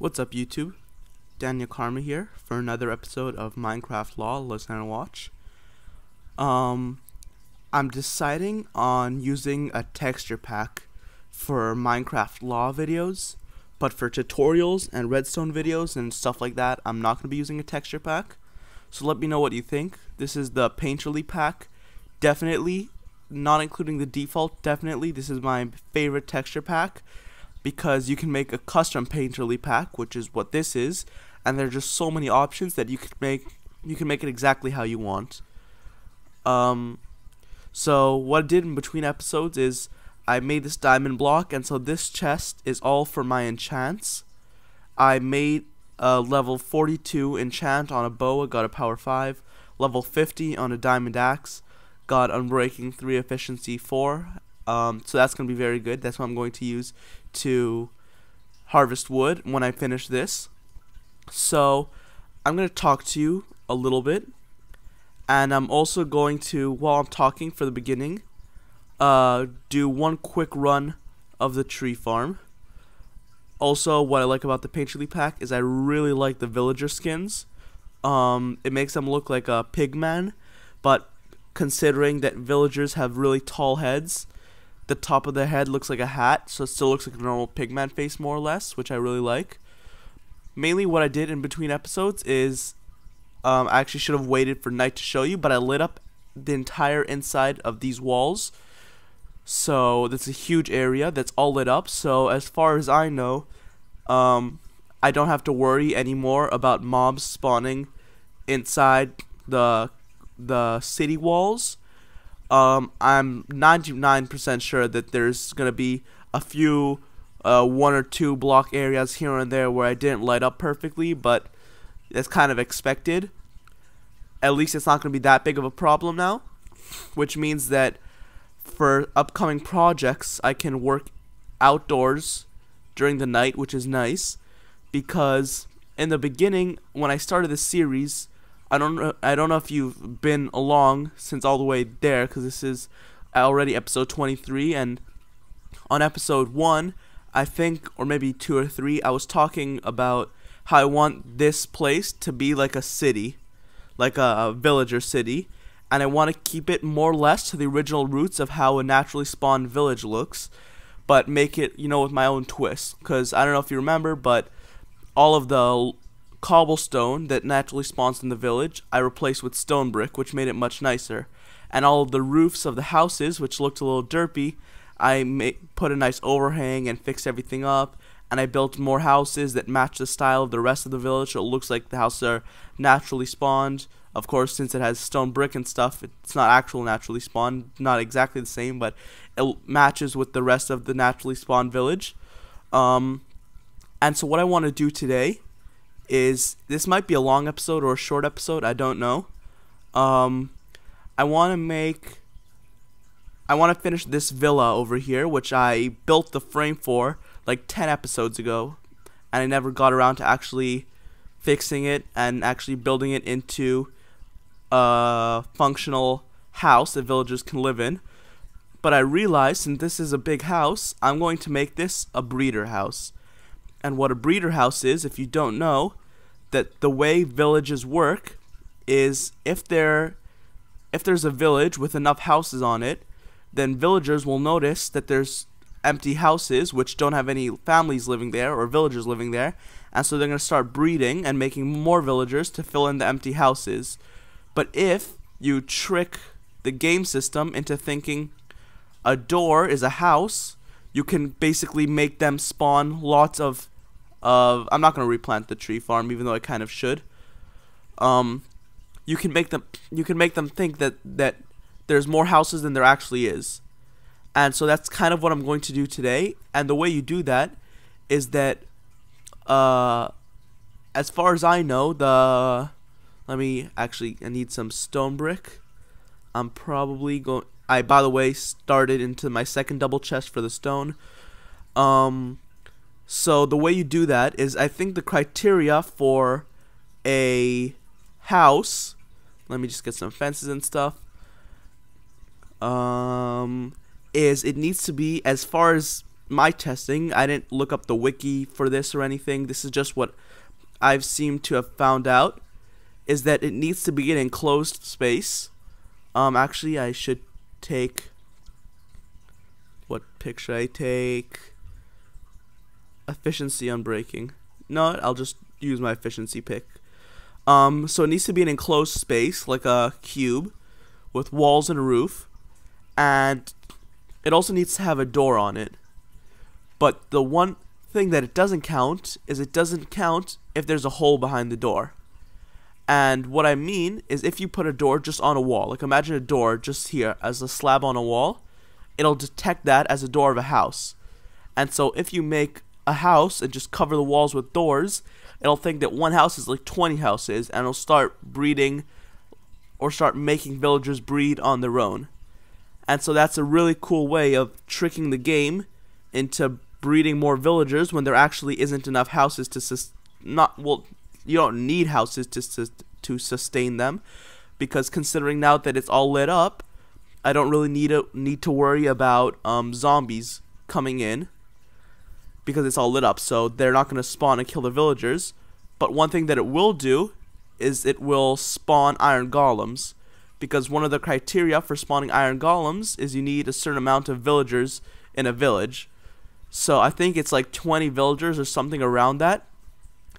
What's up, YouTube? Daniel Karma here for another episode of Minecraft Law Listen and Watch. I'm deciding on using a texture pack for Minecraft Law videos, but for tutorials and redstone videos and stuff like that, I'm not going to be using a texture pack. So let me know what you think. This is the Painterly pack. Definitely, not including the default, definitely this is my favorite texture pack, because you can make a custom Painterly pack, which is what this is, and there are just so many options that you can make it exactly how you want. So what I did in between episodes is I made this diamond block, and so this chest is all for my enchants. I made a level 42 enchant on a bow, I got a power 5, level 50 on a diamond axe, got unbreaking 3, efficiency 4. So that's going to be very good. That's what I'm going to use to harvest wood when I finish this. So I'm going to talk to you a little bit, and I'm also going to, while I'm talking for the beginning, do one quick run of the tree farm. Also, what I like about the Painterly pack is I really like the villager skins. It makes them look like a pigman, but considering that villagers have really tall heads, the top of the head looks like a hat, so it still looks like a normal pigman face more or less, which I really like. Mainly what I did in between episodes is, I actually should have waited for night to show you, but I lit up the entire inside of these walls. So that's a huge area that's all lit up, so as far as I know, I don't have to worry anymore about mobs spawning inside the city walls. I'm 99% sure that there's gonna be a few 1 or 2 block areas here and there where I didn't light up perfectly, but that's kind of expected. At least it's not gonna be that big of a problem now, which means that for upcoming projects I can work outdoors during the night, which is nice, because in the beginning when I started this series, I don't know if you've been along since all the way there, because this is already episode 23, and on episode 1, I think, or maybe 2 or 3, I was talking about how I want this place to be like a city, like a villager city, and I want to keep it more or less to the original roots of how a naturally spawned village looks, but make it, you know, with my own twist. Because I don't know if you remember, but all of the cobblestone that naturally spawns in the village I replaced with stone brick, which made it much nicer, and all of the roofs of the houses, which looked a little derpy, I put a nice overhang and fixed everything up, and I built more houses that match the style of the rest of the village, so it looks like the houses are naturally spawned. Of course, since it has stone brick and stuff, it's not actual naturally spawned, not exactly the same, but it matches with the rest of the naturally spawned village. And so what I want to do today is, this might be a long episode or a short episode, I don't know. I want to finish this villa over here, which I built the frame for like 10 episodes ago, and I never got around to actually fixing it and actually building it into a functional house that villagers can live in. But I realized, since this is a big house, I'm going to make this a breeder house. And what a breeder house is, if you don't know, that the way villages work is if there's a village with enough houses on it, then villagers will notice that there's empty houses which don't have any families living there or villagers living there, and so they're going to start breeding and making more villagers to fill in the empty houses. But if you trick the game system into thinking a door is a house, you can basically make them spawn lots of I'm not going to replant the tree farm, even though I kind of should. You can make them think that there's more houses than there actually is. And so that's kind of what I'm going to do today. And the way you do that is that, as far as I know, I need some stone brick. I'm probably going, by the way, started into my second double chest for the stone. So the way you do that is, I think the criteria for a house, let me just get some fences and stuff, is it needs to be as far as my testing. I didn't look up the wiki for this or anything. This is just what I've seemed to have found out, is that it needs to be an enclosed space. Actually, I should take, what pick should I take? Efficiency on breaking. No, I'll just use my efficiency pick. So it needs to be an enclosed space, like a cube, with walls and a roof, and it also needs to have a door on it. But the one thing that it doesn't count is it doesn't count if there's a hole behind the door. And what I mean is, if you put a door just on a wall, like imagine a door just here as a slab on a wall, it'll detect that as a door of a house. And so if you make a house and just cover the walls with doors, it'll think that one house is like 20 houses, and it'll start breeding or start making villagers breed on their own. And so that's a really cool way of tricking the game into breeding more villagers when there actually isn't enough houses to you don't need houses to sustain them, because considering now that it's all lit up, I don't really need to worry about zombies coming in, because it's all lit up, so they're not going to spawn and kill the villagers. But one thing that it will do is it will spawn iron golems, because one of the criteria for spawning iron golems is you need a certain amount of villagers in a village. So I think it's like 20 villagers or something around that.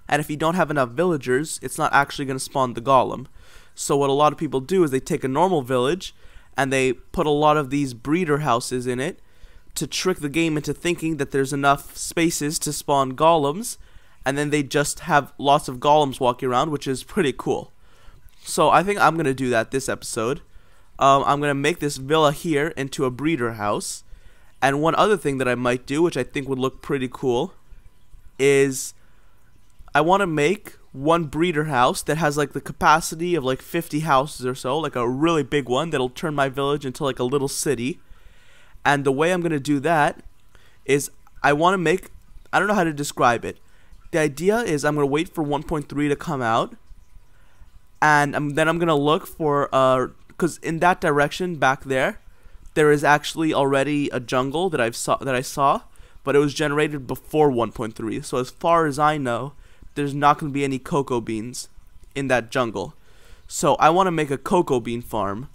And if you don't have enough villagers, it's not actually going to spawn the golem. So what a lot of people do is they take a normal village and they put a lot of these breeder houses in it to trick the game into thinking that there's enough spaces to spawn golems, and then they just have lots of golems walking around, which is pretty cool. So I think I'm going to do that this episode. I'm going to make this villa here into a breeder house. And one other thing that I might do, which I think would look pretty cool, is I want to make one breeder house that has like the capacity of like 50 houses or so, like a really big one that'll turn my village into like a little city. And the way I'm going to do that is I want to make, I don't know how to describe it. The idea is I'm going to wait for 1.3 to come out, and then I'm going to look for, because in that direction back there is actually already a jungle that I saw, but it was generated before 1.3. So as far as I know, there's not going to be any cocoa beans in that jungle. So I want to make a cocoa bean farm,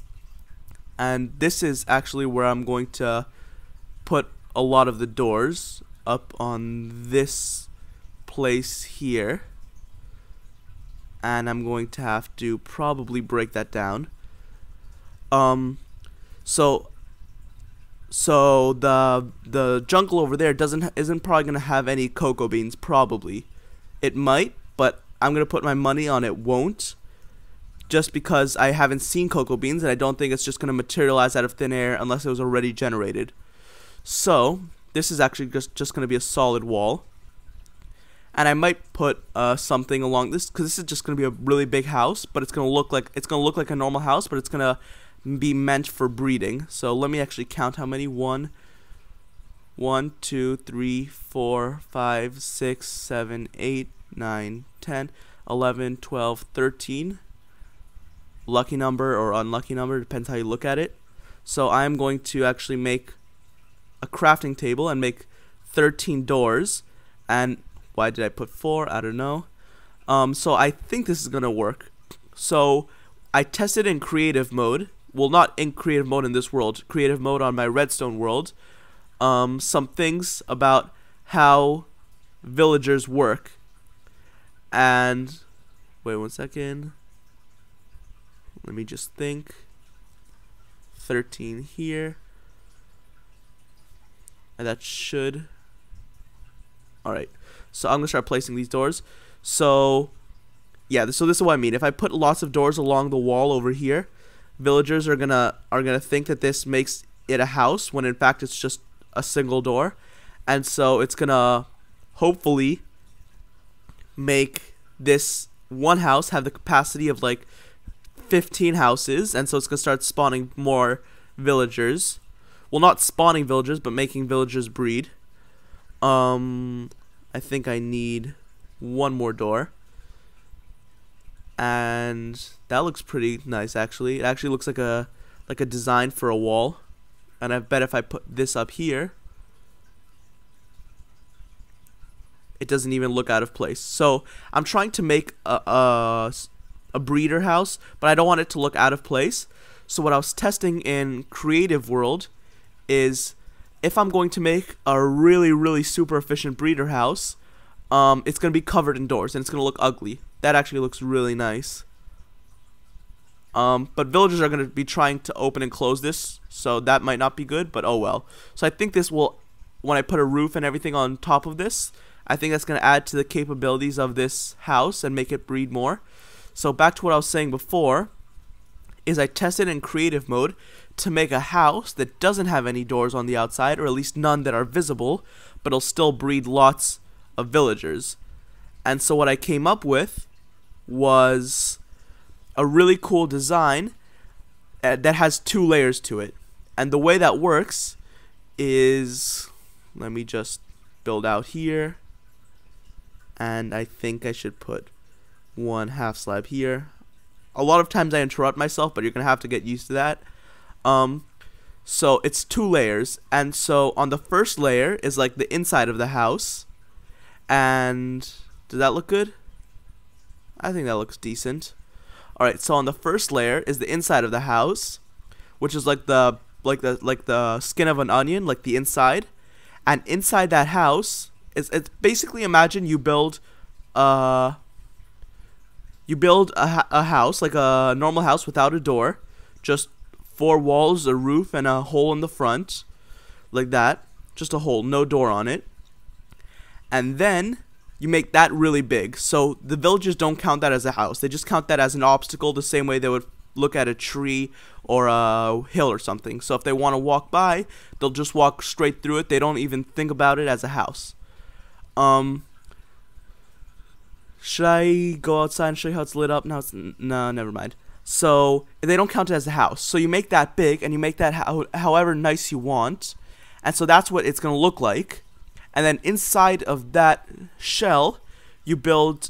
and this is actually where I'm going to put a lot of the doors up on this place here, and I'm going to have to probably break that down. So the jungle over there isn't probably gonna have any cocoa beans. Probably it might, but I'm gonna put my money on it won't, just because I haven't seen cocoa beans, and I don't think it's just gonna materialize out of thin air unless it was already generated. So this is actually just gonna be a solid wall, and I might put something along this, because this is just gonna be a really big house, but it's gonna look like a normal house, but it's gonna be meant for breeding. So let me actually count how many. 1, 2, 3, 4, 5, 6, 7, 8, 9, 10, 11, 12, 13. Lucky number or unlucky number, depends how you look at it. So I'm going to actually make a crafting table and make 13 doors. And why did I put 4? I don't know. So I think this is gonna work. So I tested in creative mode. Well, not in creative mode in this world, creative mode on my redstone world, some things about how villagers work. And wait 1 second, let me just think. 13 here, and that should, alright, so I'm gonna start placing these doors. So yeah, so this is what I mean. If I put lots of doors along the wall over here, villagers are gonna think that this makes it a house, when in fact it's just a single door. And so it's gonna hopefully make this one house have the capacity of like 15 houses, and so it's gonna start spawning more villagers. Well, not spawning villagers, but making villagers breed. I think I need one more door. And that looks pretty nice, actually. It actually looks like a design for a wall. And I bet if I put this up here, it doesn't even look out of place. So I'm trying to make a breeder house, but I don't want it to look out of place. So what I was testing in Creative World is if I'm going to make a really super efficient breeder house, it's going to be covered in doors and it's going to look ugly. That actually looks really nice. But villagers are going to be trying to open and close this, so that might not be good, but oh well. So I think this will, when I put a roof and everything on top of this, I think that's going to add to the capabilities of this house and make it breed more. So back to what I was saying before, is I tested in creative mode to make a house that doesn't have any doors on the outside, or at least none that are visible, but it'll still breed lots of villagers. And so what I came up with was a really cool design that has 2 layers to it. And the way that works is, let me just build out here, and I think I should put 1 half slab here. A lot of times I interrupt myself, but you're gonna have to get used to that. So it's 2 layers, and so on the first layer is like the inside of the house. And does that look good? I think that looks decent. Alright, so on the first layer is the inside of the house, which is like the skin of an onion, like the inside. And inside that house, it's basically, imagine you build a house, like a normal house without a door, just 4 walls, a roof, and a hole in the front, like that, just a hole, no door on it. And then you make that really big, so the villagers don't count that as a house, they just count that as an obstacle, the same way they would look at a tree or a hill or something. So if they want to walk by, they'll just walk straight through it, they don't even think about it as a house. Should I go outside and show you how it's lit up? No, never mind. So they don't count it as a house. So you make that big, and you make that however nice you want, and so that's what it's gonna look like. And then inside of that shell, you build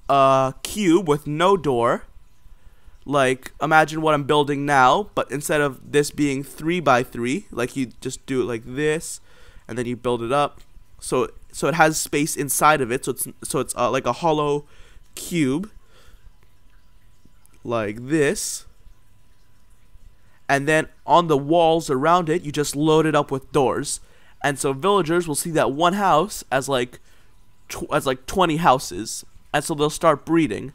a cube with no door. Like, imagine what I'm building now, but instead of this being 3 by 3, like, you just do it like this, and then you build it up. So it has space inside of it, so it's like a hollow cube, like this. And then on the walls around it, you just load it up with doors. And so villagers will see that one house as like 20 houses, and so they'll start breeding.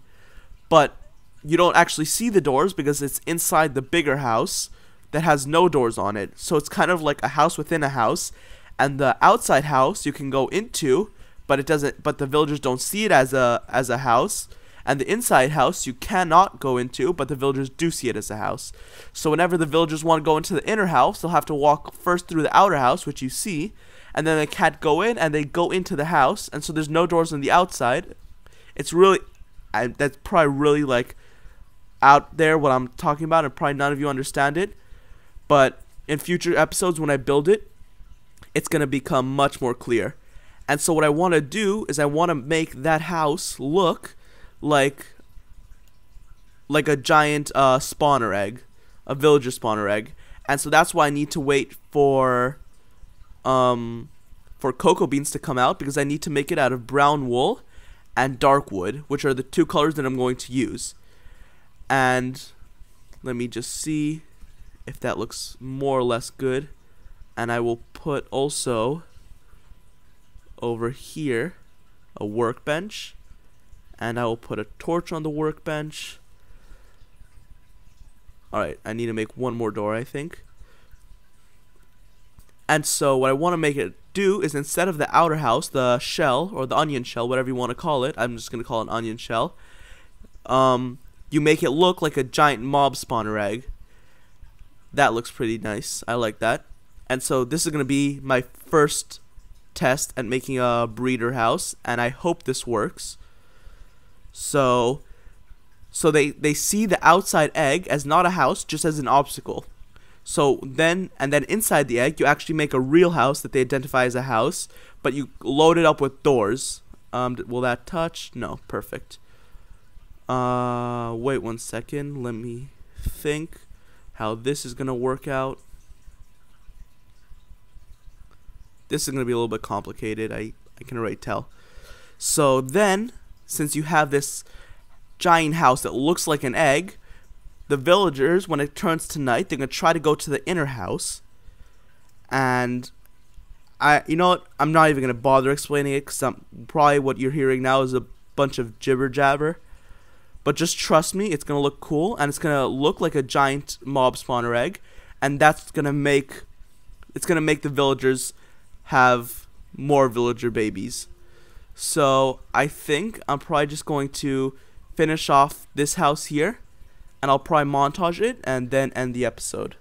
But you don't actually see the doors because it's inside the bigger house that has no doors on it. So it's kind of like a house within a house, and the outside house you can go into, but it doesn't. But the villagers don't see it as a house. And the inside house you cannot go into, but the villagers do see it as a house. So whenever the villagers want to go into the inner house, they'll have to walk first through the outer house, which you see, and then they can't go in, and they go into the house, and so there's no doors on the outside. It's really, that's probably really like out there what I'm talking about, and probably none of you understand it. But in future episodes when I build it, it's going to become much more clear. And so what I want to do is I want to make that house look like a giant spawner egg, a villager spawner egg. And so that's why I need to wait for cocoa beans to come out, because I need to make it out of brown wool and dark wood, which are the 2 colors that I'm going to use. And let me just see if that looks more or less good. And I will put also over here a workbench. And I will put a torch on the workbench. Alright, I need to make 1 more door, I think. And so what I want to make it do is, instead of the outer house, the shell, or the onion shell, whatever you want to call it, I'm just going to call it an onion shell, you make it look like a giant mob spawner egg. That looks pretty nice. I like that. And so this is going to be my first test at making a breeder house, and I hope this works. So they see the outside egg as not a house, just as an obstacle. So then inside the egg, you actually make a real house that they identify as a house, but you load it up with doors. Will that touch? No, perfect. Wait 1 second. Let me think how this is gonna work out. This is gonna be a little bit complicated. I I can already tell. So then, since you have this giant house that looks like an egg, the villagers, when it turns to night, they're going to try to go to the inner house. And you know what? I'm not even going to bother explaining it, because probably what you're hearing now is a bunch of jibber jabber. But just trust me, it's going to look cool, and it's going to look like a giant mob spawner egg. And that's going to make the villagers have more villager babies. So I think I'm probably just going to finish off this house here, and I'll probably montage it and then end the episode.